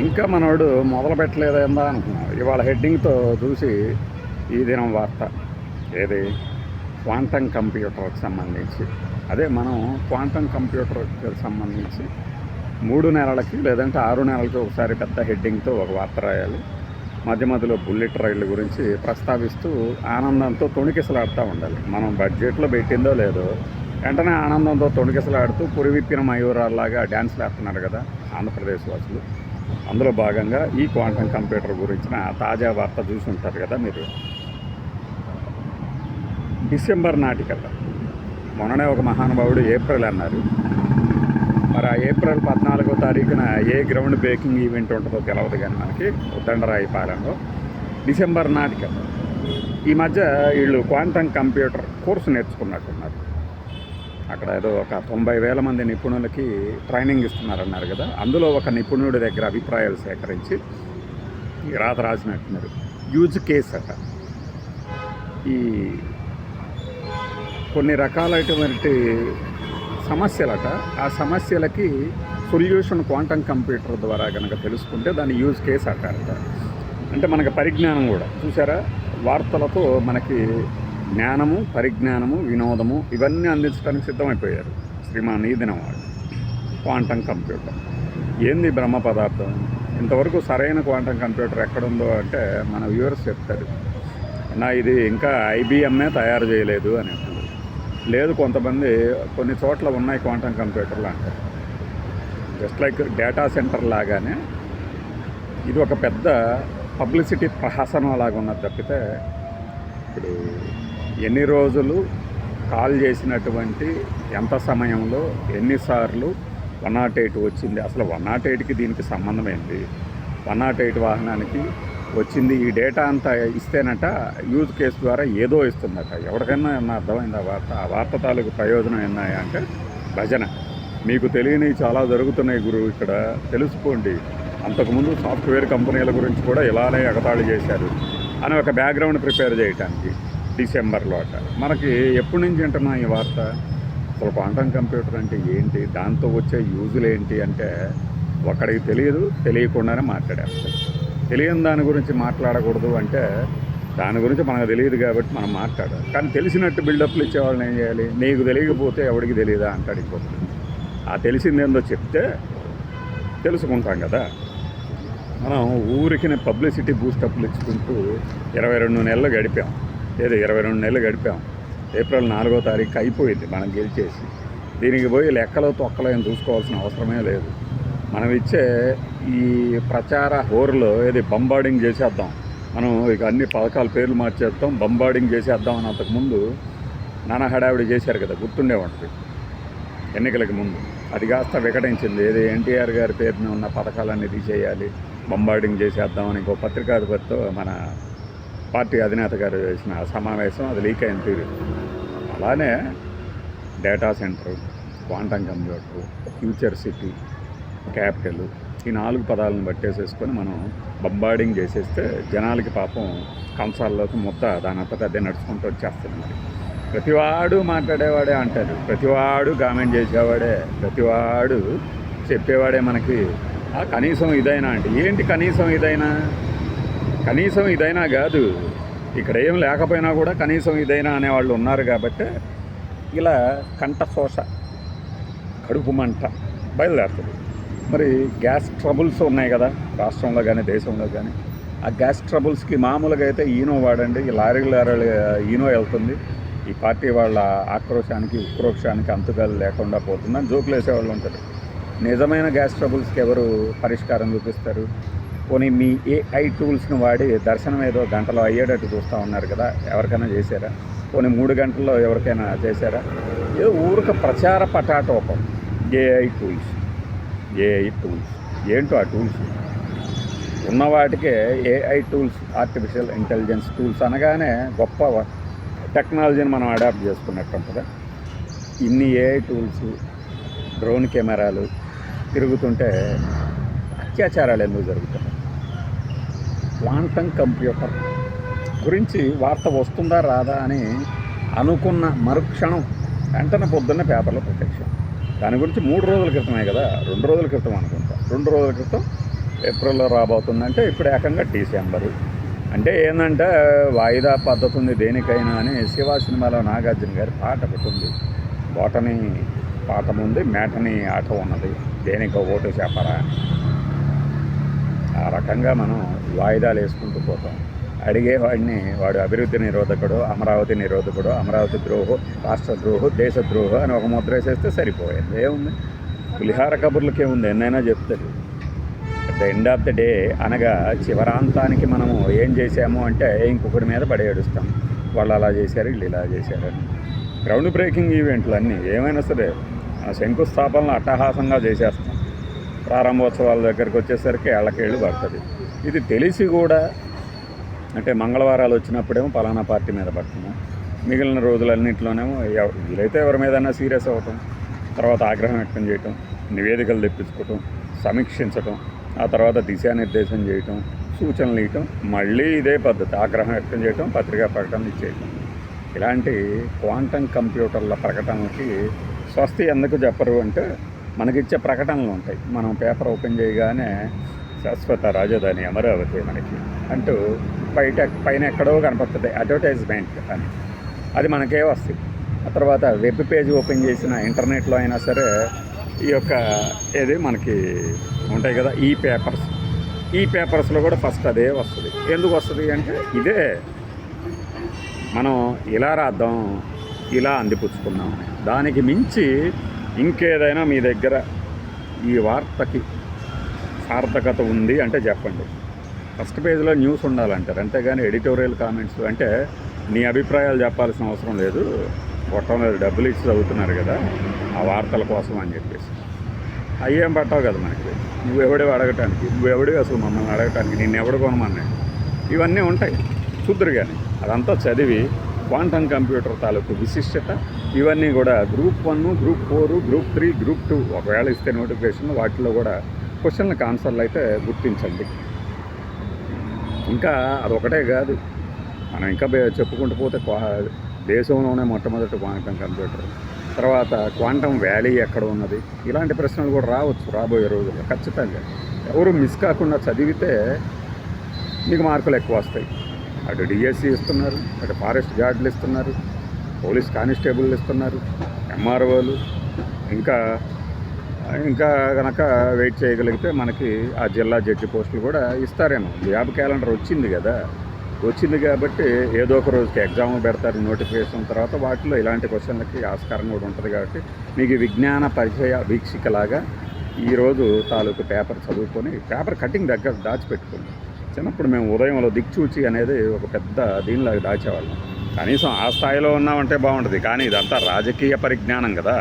ఇంకా మనోడు మొదలు పెట్టలేదేందా అనుకున్నాం. ఇవాళ హెడ్డింగ్తో చూసి ఈ దినం వార్త ఏది క్వాంటమ్ కంప్యూటర్కి సంబంధించి, అదే మనం క్వాంటమ్ కంప్యూటర్కి సంబంధించి 3 నెలలకి లేదంటే 6 నెలలకి ఒకసారి పెద్ద హెడ్డింగ్తో ఒక వార్త రాయాలి. మధ్య మధ్యలో బుల్లెట్ రైళ్ళు గురించి ప్రస్తావిస్తూ ఆనందంతో తొణికిసలాడుతూ ఉండాలి. మనం బడ్జెట్లో పెట్టిందో లేదో వెంటనే ఆనందంతో తొణికిసలాడుతూ పురివిప్పిన మయూరాల్లాగా డ్యాన్స్లు వేస్తున్నారు కదా ఆంధ్రప్రదేశ్ వాసులు. అందులో భాగంగా ఈ క్వాంటమ్ కంప్యూటర్ గురించిన తాజా వార్త చూసి ఉంటారు కదా మీరు. డిసెంబర్ నాటికల్లా మొన్ననే ఒక మహానుభావుడు ఏప్రిల్ అన్నారు. మరి ఆ ఏప్రిల్ 14వ తారీఖున ఏ గ్రౌండ్ బ్రేకింగ్ ఈవెంట్ ఉంటుందో తెలియదు, కానీ మనకి ఉద్దండరాయి పాలెంలో డిసెంబర్ నాటికల్లా ఈ మధ్య వీళ్ళు క్వాంటమ్ కంప్యూటర్ కోర్సు నేర్చుకున్నట్టున్నారు. అక్కడ ఏదో ఒక 90,000 మంది నిపుణులకి ట్రైనింగ్ ఇస్తున్నారన్నారు కదా. అందులో ఒక నిపుణుడి దగ్గర అభిప్రాయాలు సేకరించి రాత రాసినట్టున్నారు. యూజ్ కేస్ అట. ఈ కొన్ని రకాలైనటువంటి సమస్యలట, ఆ సమస్యలకి సొల్యూషన్ క్వాంటమ్ కంప్యూటర్ ద్వారా కనుక తెలుసుకుంటే దాన్ని యూజ్ కేస్ అంటారట. అంటే మనకి పరిజ్ఞానం కూడా చూసారా, వార్తలతో మనకి జ్ఞానము, పరిజ్ఞానము, వినోదము ఇవన్నీ అందించడానికి సిద్ధమైపోయారు శ్రీమాన్ ఈ దినం వాళ్ళు. క్వాంటమ్ కంప్యూటర్ ఏంది బ్రహ్మ పదార్థం? ఇంతవరకు సరైన క్వాంటమ్ కంప్యూటర్ ఎక్కడుందో అంటే మన వ్యూవర్స్ చెప్తారు, నా ఇది ఇంకా ఐబిఎంఏ తయారు చేయలేదు అని. లేదు, కొంతమంది కొన్ని చోట్ల ఉన్నాయి క్వాంటమ్ కంప్యూటర్లు అంటారు. జస్ట్ లైక్ డేటా సెంటర్ లాగానే ఇది ఒక పెద్ద పబ్లిసిటీ ప్రహసనం లాగా ఉన్నది తప్పితే, ఇప్పుడు ఎన్ని రోజులు కాల్ చేసినటువంటి ఎంత సమయంలో ఎన్నిసార్లు 108 వచ్చింది, అసలు 108కి దీనికి సంబంధం ఏంటి, 108 వాహనానికి వచ్చింది ఈ డేటా అంతా ఇస్తేనట యూజ్ కేసు ద్వారా ఏదో ఇస్తుందట. ఎవరికైనా ఏమన్నా అర్థమైంది ఆ వార్త తాలూకు ప్రయోజనం ఏమన్నాయా అంటే భజన. మీకు తెలియని చాలా జరుగుతున్నాయి గురు, ఇక్కడ తెలుసుకోండి. అంతకుముందు సాఫ్ట్వేర్ కంపెనీల గురించి కూడా ఇలానే ఎగతాళి చేశారు అని ఒక బ్యాక్గ్రౌండ్ ప్రిపేర్ చేయడానికి డిసెంబర్లో అట. మనకి ఎప్పటి నుంచి వింటున్నాం ఈ వార్త? అసలు క్వాంటమ్ కంప్యూటర్ అంటే ఏంటి, దాంతో వచ్చే యూజులు ఏంటి అంటే ఒక్కడికి తెలియదు, తెలియకుండానే మాట్లాడేస్తాం. తెలియని దాని గురించి మాట్లాడకూడదు అంటే దాని గురించి మనకు తెలియదు కాబట్టి మనం మాట్లాడాలి. కానీ తెలిసినట్టు బిల్డప్లు ఇచ్చేవాళ్ళని ఏం చేయాలి? నీకు తెలియకపోతే ఎవరికి తెలియదా అంటాడు ఇంకొకటి. ఆ తెలిసిందేందో చెప్తే తెలుసుకుంటాం కదా. మనం ఊరికి పబ్లిసిటీ బూస్టప్లు ఇచ్చుకుంటూ 22 నెలలు గడిపాం. 22 నెలలు గడిపాం. ఏప్రిల్ 4వ తారీఖు అయిపోయింది మనం గెలిచేసి. దీనికి పోయి లెక్కలో తొక్కలో ఏం చూసుకోవాల్సిన అవసరమే లేదు. మనం ఇచ్చే ఈ ప్రచార హోరులో బంబార్డింగ్ చేసేద్దాం, మనం ఇక అన్ని పథకాల పేర్లు మార్చేద్దాం, బంబార్డింగ్ చేసేద్దాం అని అంతకుముందు నానా హడావిడి చేశారు కదా, గుర్తుండే ఉంటుంది ఎన్నికలకు ముందు. అది కాస్త వికటించింది. ఎన్టీఆర్ గారి పేరున ఉన్న పథకాలన్నీ తీసేయాలి, బంబార్డింగ్ చేసేద్దామని ఇంకో పత్రికాధిపతితో మన పార్టీ అధినేత గారు చేసిన సమావేశం అది లీక్ అయిన తీరు. అలానే data centre, quantum computer, future city, capital, ఈ 4 పదాలను పట్టేసేసుకొని మనం బంబార్డింగ్ చేసేస్తే జనాలకి పాపం కంసాల్లోకి ముద్ద దాని అంతటా అదే నడుచుకుంటూ వచ్చేస్తుంది. మరి ప్రతివాడు మాట్లాడేవాడే అంటారు, ప్రతివాడు కామెంట్ చేసేవాడే, ప్రతివాడు చెప్పేవాడే మనకి. కనీసం ఇదైనా అంటే ఏంటి? కనీసం ఇదైనా కాదు, ఇక్కడ ఏం లేకపోయినా కూడా కనీసం ఇదైనా అనేవాళ్ళు ఉన్నారు కాబట్టి ఇలా కంఠశోష, కడుపు మంట బయలుదేరుతుంది. మరి గ్యాస్ ట్రబుల్స్ ఉన్నాయి కదా రాష్ట్రంలో కానీ దేశంలో కానీ. ఆ గ్యాస్ ట్రబుల్స్కి మామూలుగా అయితే ఈనో వాడండి, ఈ లారీలు ఈనో వెళ్తుంది. ఈ పార్టీ వాళ్ళ ఆక్రోశానికి ఉక్రోక్షానికి అంతుగాలు లేకుండా పోతుందని జోకులు వేసేవాళ్ళు ఉంటారు. నిజమైన గ్యాస్ ట్రబుల్స్కి ఎవరు పరిష్కారం చూపిస్తారు? పోనీ మీ ఏఐ టూల్స్ని వాడి దర్శనం ఏదో గంటలో అయ్యేటట్టు చూస్తూ ఉన్నారు కదా, ఎవరికైనా చేశారా? పోనీ 3 గంటల్లో ఎవరికైనా చేశారా? ఏదో ఊరిక ప్రచార పటాటోపం. ఏఐ టూల్స్ ఏంటో ఆ టూల్స్ ఉన్న వాటికే AI tools, artificial intelligence tools అనగానే గొప్ప టెక్నాలజీని మనం అడాప్ట్ చేసుకున్నట్టు ఉంటుందా? ఇన్ని ఏఐ టూల్స్, డ్రోన్ కెమెరాలు తిరుగుతుంటే అత్యాచారాలు ఎందుకు జరుగుతున్నాయి? క్వాంటమ్ కంప్యూటర్ గురించి వార్త వస్తుందా రాదా అని అనుకున్న మరుక్షణం వెంటనే పొద్దున్న పేపర్లో ప్రత్యక్షం. దాని గురించి 3 రోజుల క్రితమే కదా, 2 రోజుల క్రితం అనుకుంటా, 2 రోజుల క్రితం ఏప్రిల్లో రాబోతుందంటే ఇప్పుడు ఏకంగా డిసెంబరు. అంటే ఏంటంటే వాయిదా పద్ధతి ఉంది దేనికైనా అని శివ సినిమాలో నాగార్జున గారి పాట ఒకటి ఉంది. బోటని పాఠం ఉంది, మేటని ఆట ఉన్నది, దేనికో ఓటు చెప్పరా అని. ఆ రకంగా మనం వాయిదాలు వేసుకుంటూ పోతాం. అడిగేవాడిని వాడు అభివృద్ధి నిరోధకుడు, అమరావతి నిరోధకుడు, అమరావతి ద్రోహు, రాష్ట్ర ద్రోహు, దేశ ద్రోహు అని ఒక ముద్ర వేసేస్తే సరిపోయింది. ఏముంది, పులిహార కబుర్లకే ఉంది, ఎన్నైనా చెప్తాడు. At the end of the day అనగా చివరాంతానికి మనము ఏం చేసాము అంటే ఇంకొకటి మీద పడి ఏడుస్తాం. వాళ్ళు అలా చేశారు, వీళ్ళు ఇలా చేశారని. గ్రౌండ్ బ్రేకింగ్ ఈవెంట్లు అన్నీ ఏమైనా సరే ఆ శంకుస్థాపనలు అట్టహాసంగా చేసేస్తాం. ప్రారంభోత్సవాల దగ్గరికి వచ్చేసరికి ఏళ్ళకేళ్ళు పడుతుంది. ఇది తెలిసి కూడా అంటే మంగళవారాలు వచ్చినప్పుడేమో పలానా పార్టీ మీద పడుతున్నాం, మిగిలిన రోజులన్నింటిలోనేమో వీలైతే ఎవరి మీదైనా సీరియస్ అవ్వటం, తర్వాత ఆగ్రహం వ్యక్తం చేయటం, నివేదికలు తెప్పించుకోవటం, సమీక్షించటం, ఆ తర్వాత దిశానిర్దేశం చేయటం, సూచనలు ఇవ్వటం, మళ్ళీ ఇదే పద్ధతి ఆగ్రహం వ్యక్తం చేయటం, పత్రికా ప్రకటనలు ఇచ్చేయటం. ఇలాంటి క్వాంటమ్ కంప్యూటర్ల ప్రకటనలకి స్వస్తి ఎందుకు చెప్పరు అంటే మనకిచ్చే ప్రకటనలు ఉంటాయి. మనం పేపర్ ఓపెన్ చేయగానే శాశ్వత రాజధాని అమరావతి మనకి అంటూ పైన ఎక్కడో కనపడుతుంది అడ్వర్టైజ్మెంట్ అని, అది మనకే వస్తుంది. ఆ తర్వాత వెబ్ పేజ్ ఓపెన్ చేసిన ఇంటర్నెట్లో అయినా సరే ఈ యొక్క ఏది మనకి ఉంటాయి కదా ఈ పేపర్స్లో కూడా ఫస్ట్ అదే వస్తుంది. ఎందుకు వస్తుంది అంటే ఇదే మనం ఇలా రాద్దాం, ఇలా అందిపుచ్చుకున్నాం. దానికి మించి ఇంకేదైనా మీ దగ్గర ఈ వార్తకి సార్థకత ఉంది అంటే చెప్పండి. ఫస్ట్ పేజ్లో న్యూస్ ఉండాలంటారు, అంతేగాని ఎడిటోరియల్ కామెంట్స్ అంటే నీ అభిప్రాయాలు చెప్పాల్సిన అవసరం లేదు, మొత్తం మీద డబ్బులు ఇచ్చి చదువుతున్నారు కదా ఆ వార్తల కోసం అని చెప్పేసి. అయ్యేం పట్టావు కదా మనకి, నువ్వెవడివి అడగటానికి, నువ్వెవడివి అసలు మమ్మల్ని అడగటానికి, నిన్నెవడు కొనమన్నాయి, ఇవన్నీ ఉంటాయి చూద్దరు. కానీ అదంతా చదివి క్వాంటమ్ కంప్యూటర్ తాలూకు విశిష్టత ఇవన్నీ కూడా గ్రూప్ 1, గ్రూప్ 4, గ్రూప్ 3, గ్రూప్ 2 ఒకవేళ ఇస్తే నోటిఫికేషన్ వాటిలో కూడా క్వశ్చన్లకు ఆన్సర్లు అయితే గుర్తించండి. ఇంకా అదొకటే కాదు, మనం ఇంకా చెప్పుకుంటూ పోతే దేశంలోనే మొట్టమొదటి క్వాంటమ్ కంప్యూటర్, తర్వాత క్వాంటమ్ వ్యాలీ ఎక్కడ ఉన్నది, ఇలాంటి ప్రశ్నలు కూడా రావచ్చు రాబోయే రోజుల్లో. ఖచ్చితంగా ఎవరు మిస్ కాకుండా చదివితే మీకు మార్కులు ఎక్కువ వస్తాయి. అటు డిఎస్సి ఇస్తున్నారు, అటు ఫారెస్ట్ గార్డులు ఇస్తున్నారు, పోలీస్ కానిస్టేబుల్ ఇస్తున్నారు, ఎంఆర్ఓలు, ఇంకా కనుక వెయిట్ చేయగలిగితే మనకి ఆ జిల్లా జడ్జి పోస్టులు కూడా ఇస్తారేమో. జాబ్ క్యాలెండర్ వచ్చింది కాబట్టి ఏదో ఒక రోజుకి ఎగ్జామ్ పెడతారు నోటిఫికేషన్. తర్వాత వాటిలో ఇలాంటి క్వశ్చన్లకి ఆస్కారం కూడా ఉంటుంది. కాబట్టి మీకు విజ్ఞాన పరిచయ వీక్షికలాగా ఈరోజు తాలూకు పేపర్ చదువుకొని పేపర్ కటింగ్ దగ్గర దాచిపెట్టుకోండి. చిన్నప్పుడు మేము ఉదయంలో దిక్చూచి అనేది ఒక పెద్ద దీనిలాగా దాచేవాళ్ళం. కనీసం ఆ స్థాయిలో ఉన్నామంటే బాగుంటుంది. కానీ ఇదంతా రాజకీయ పరిజ్ఞానం కదా.